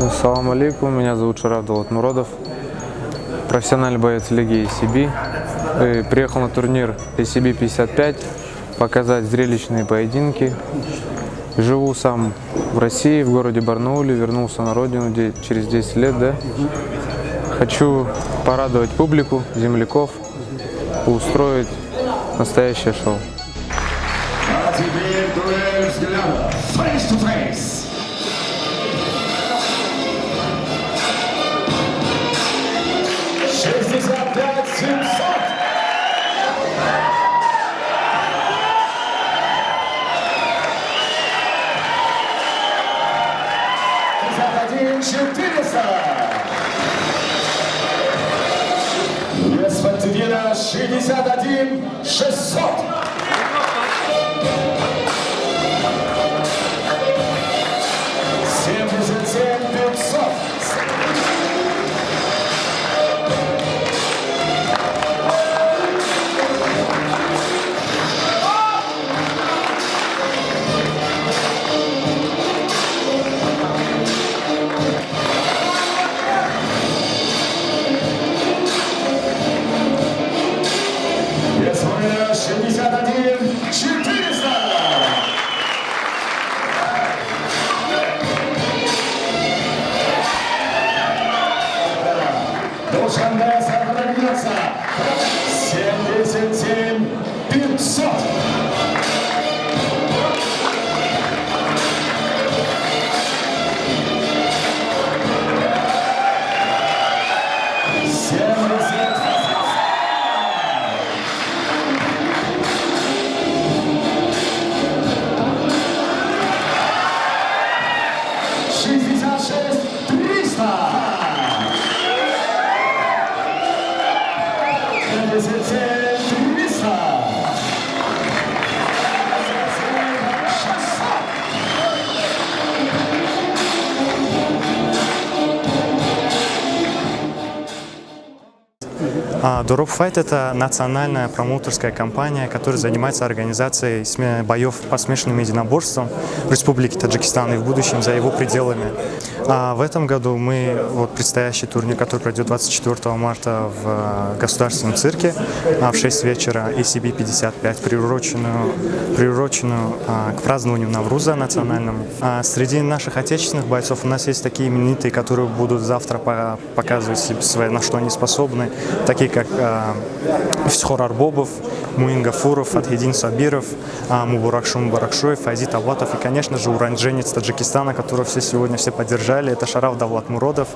Ассаламу алейкум, меня зовут Шараф Давлатмуродов, профессиональный боец лиги ACB. Приехал на турнир ACB 55, показать зрелищные поединки. Живу сам в России, в городе Барнауле, вернулся на родину через 10 лет. Да? Хочу порадовать публику, земляков, устроить настоящее шоу. А теперь дуэль взглядов. Face to face. Вес Фантивина 61 600. Душанбе сохранится 77 500. Дуроб Файт – это национальная промоутерская компания, которая занимается организацией боев по смешанным единоборствам в Республике Таджикистан и в будущем за его пределами. В этом году мы, предстоящий турнир, который пройдет 24 марта в Государственном цирке в 6 вечера, ACB 55, приуроченную к празднованию Навруза национальному. Среди наших отечественных бойцов у нас есть такие именитые, которые будут завтра показывать себе, на что они способны, такие как Фисхор Арбобов, Муин Гафуров, Фатхидин Сабиров, Мубаракшум Баракшуев, Файзит Авлатов и, конечно же, уранженец Таджикистана, которого сегодня все поддержали, это Шараф Давлатмуродов.